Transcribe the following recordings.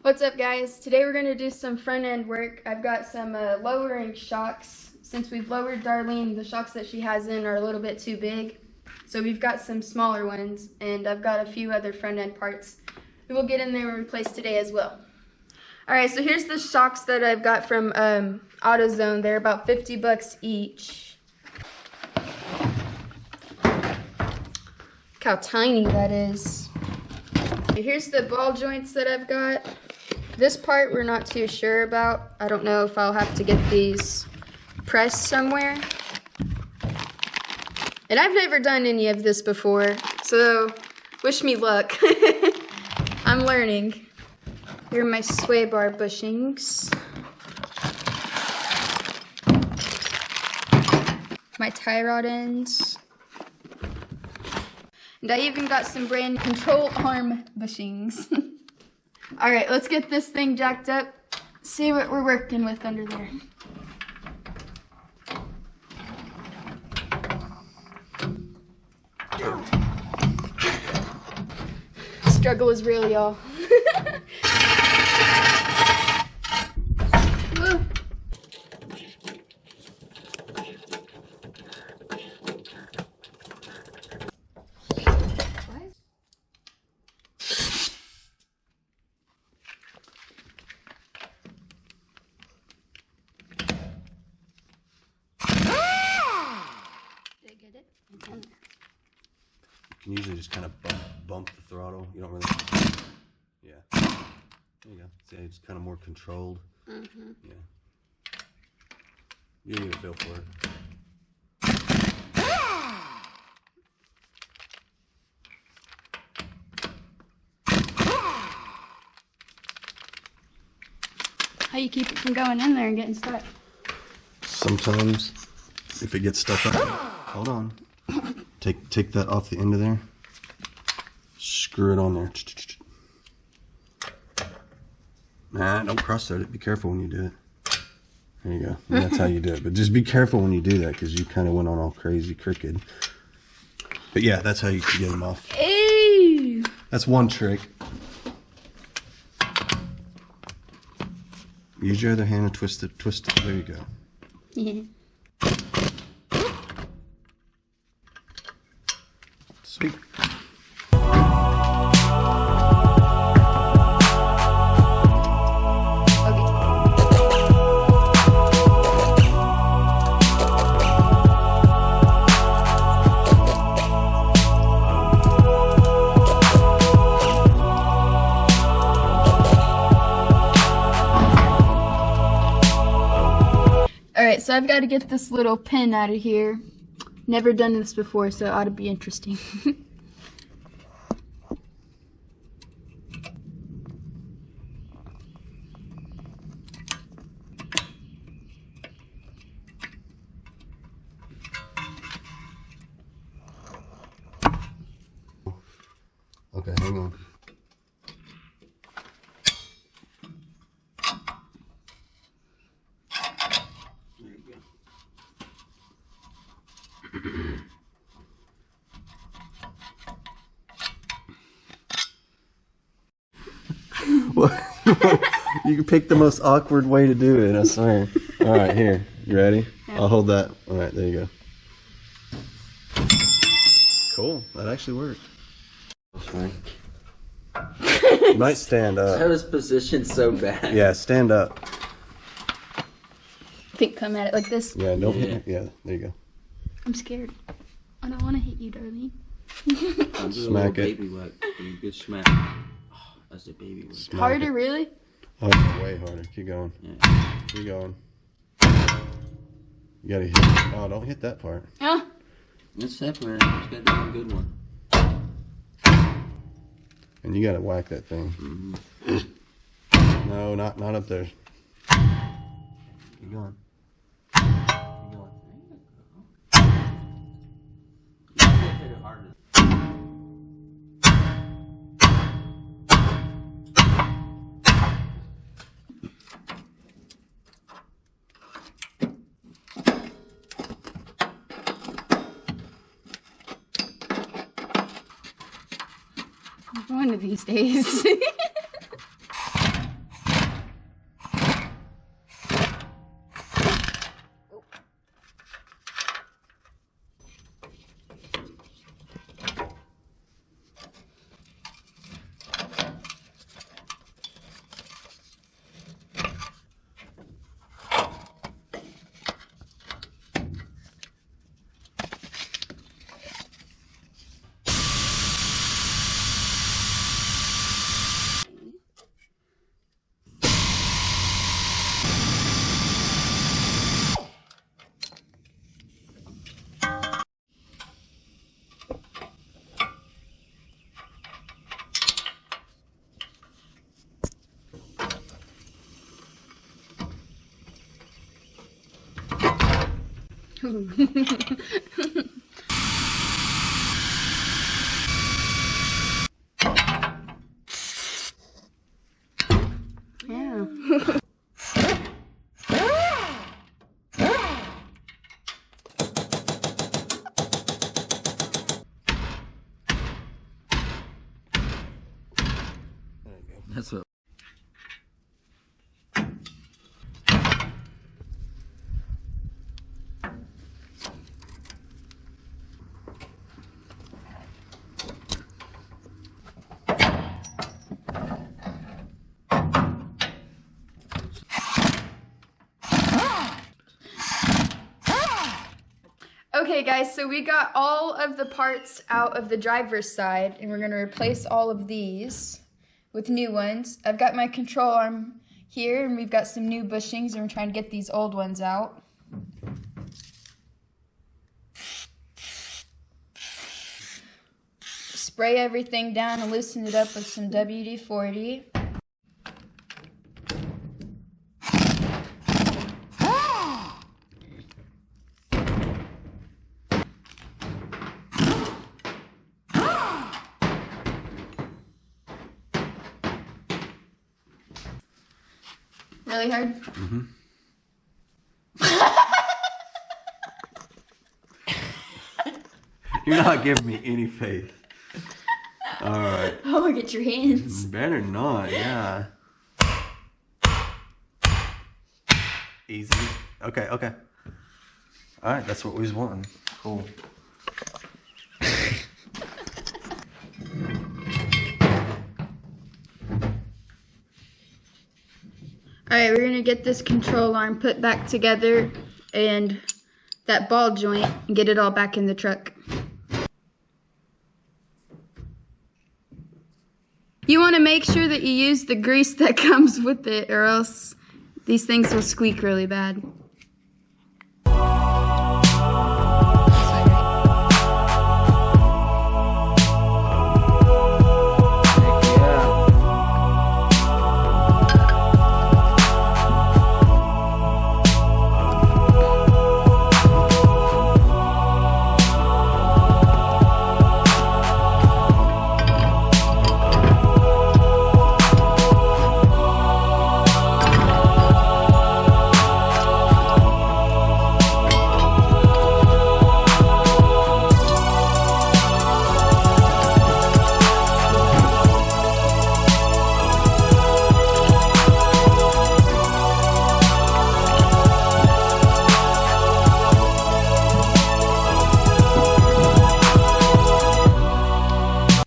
What's up, guys? Today we're going to do some front end work. I've got some lowering shocks. Since we've lowered Darlene, the shocks that she has in are a little bit too big. So we've got some smaller ones, and I've got a few other front end parts we will get in there and replace today as well. Alright, so here's the shocks that I've got from AutoZone. They're about 50 bucks each. Look how tiny that is. Here's the ball joints that I've got. This part we're not too sure about. I don't know if I'll have to get these pressed somewhere. And I've never done any of this before, so wish me luck. I'm learning. Here are my sway bar bushings. My tie rod ends. And I even got some brand control arm bushings. Alright, let's get this thing jacked up. See what we're working with under there. Struggle is real, y'all. You can usually just kind of bump the throttle. You don't really. Yeah. There you go. See, it's kind of more controlled. Mm-hmm. Yeah. You don't need a feel for it. How you keep it from going in there and getting stuck? Sometimes, if it gets stuck up, hold on. Take that off the end of there. Screw it on there. Nah, don't cross thread it. Be careful when you do it. There you go. And that's how you do it. But just be careful when you do that because you kind of went on all crazy crooked. But yeah, that's how you can get them off. Ew. That's one trick. Use your other hand and twist it. Twist it. There you go. Yeah. Sweet. Alright, so I've got to get this little pin out of here. Never done this before, so it ought to be interesting. Okay, hang on. There you go. Well, you can pick the most awkward way to do it, I swear. All right, here. You ready? Yeah. I'll hold that. All right, there you go. Cool. That actually worked. You might stand up. That was positioned so bad. Yeah, stand up. I think come at it like this. Yeah, don't hit it. Yeah, there you go. I'm scared. I don't want to hit you, Darlene. Smack it. Baby work. Good smack. Oh, that's the baby work. Smack Harder, it. really? Oh, way harder. Keep going. Yeah. Keep going. You gotta hit. Oh, don't hit that part. Yeah. It's separate. It's got that one good one. And you gotta whack that thing. Mm-hmm. No, not up there. Keep going. Keep going. You can hit it harder. One of these days. Yeah. That's what. Okay guys, so we got all of the parts out of the driver's side and we're gonna replace all of these with new ones. I've got my control arm here and we've got some new bushings and we're trying to get these old ones out. Spray everything down and loosen it up with some WD-40. Really hard? Mm-hmm. You're not giving me any faith. Alright. Oh, look at your hands. Better not, yeah. Easy. Okay, okay. Alright, that's what we was wanting. Cool. Alright, we're going to get this control arm put back together and that ball joint and get it all back in the truck. You want to make sure that you use the grease that comes with it or else these things will squeak really bad.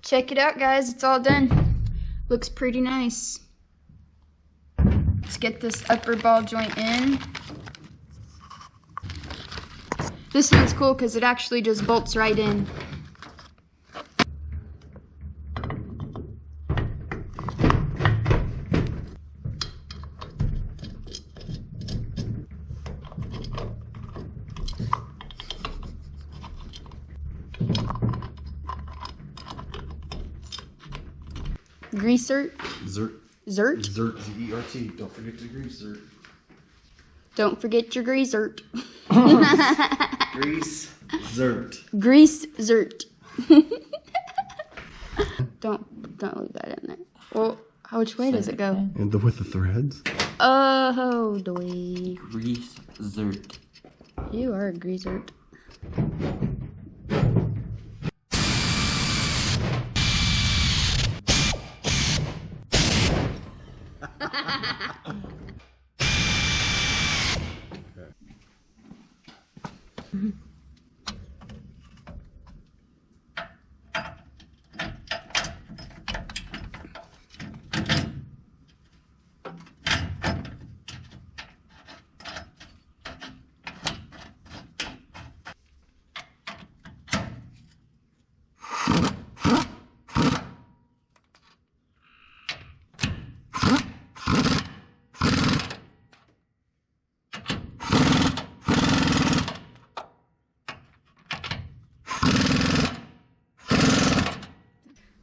Check it out, guys. It's all done. Looks pretty nice. Let's get this upper ball joint in. This one's cool because it actually just bolts right in. Greaser. Zert. Zert? Zert. Z-E-R-T. Don't forget to grease zert. Don't forget your greasert. Grease zert. Grease zert. Don't leave that in there. Well, which way does it go? And with the threads? Oh, doy. Grease zert. You are a greasert.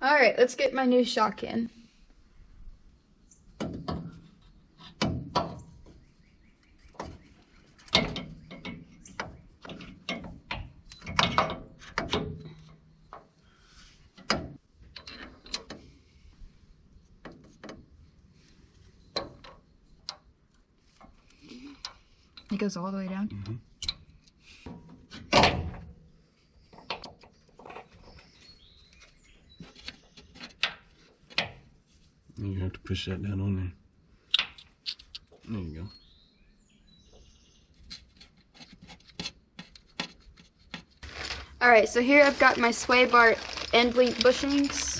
All right, let's get my new shock in. It goes all the way down? Mm-hmm. You have to push that down on there. There you go. Alright, so here I've got my sway bar end link bushings.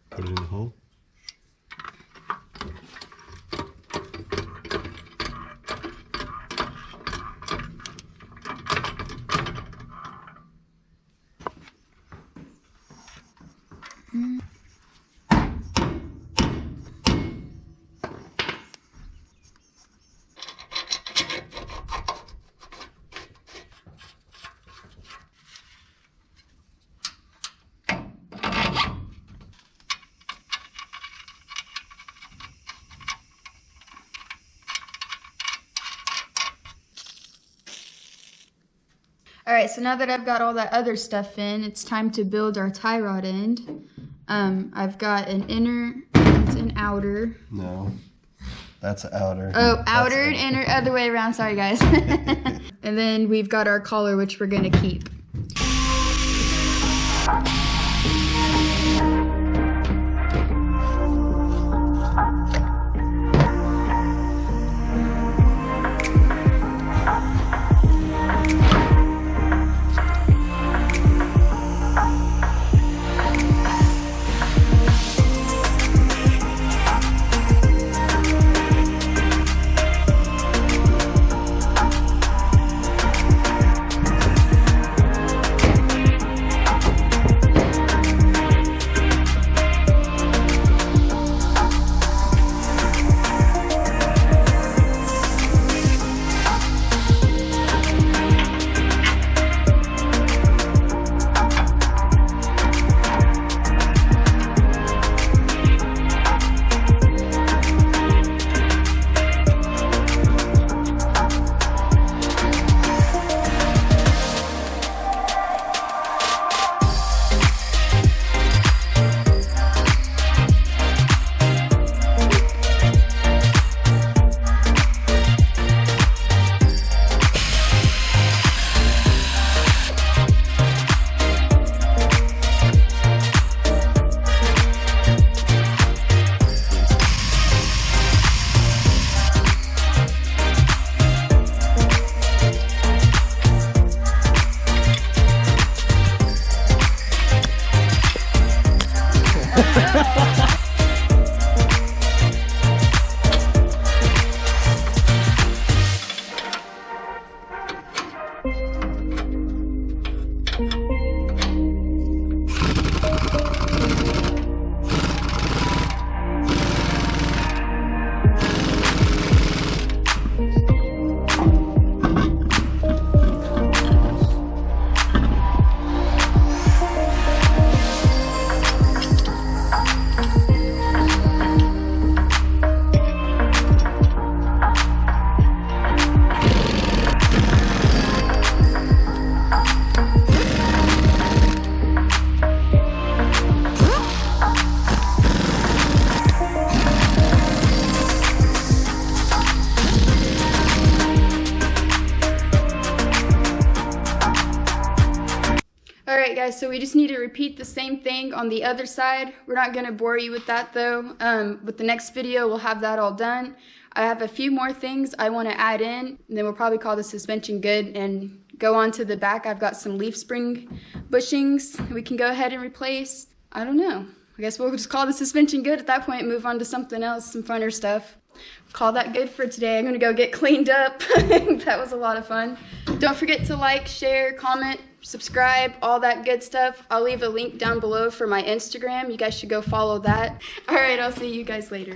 Put it in the hole. Alright, so now that I've got all that other stuff in, it's time to build our tie rod end. I've got an inner and an outer. No, that's outer. Oh, outer and inner, other way around, sorry guys. And then we've got our collar, which we're gonna keep. Alright guys, so we just need to repeat the same thing on the other side. We're not going to bore you with that though. With the next video, we'll have that all done. I have a few more things I want to add in, and then we'll probably call the suspension good and go on to the back. I've got some leaf spring bushings we can go ahead and replace. I don't know. I guess we'll just call the suspension good at that point and move on to something else, some funner stuff. Call that good for today. I'm going to go get cleaned up. That was a lot of fun. Don't forget to like, share, comment, subscribe, all that good stuff. I'll leave a link down below for my Instagram. You guys should go follow that. All right, I'll see you guys later.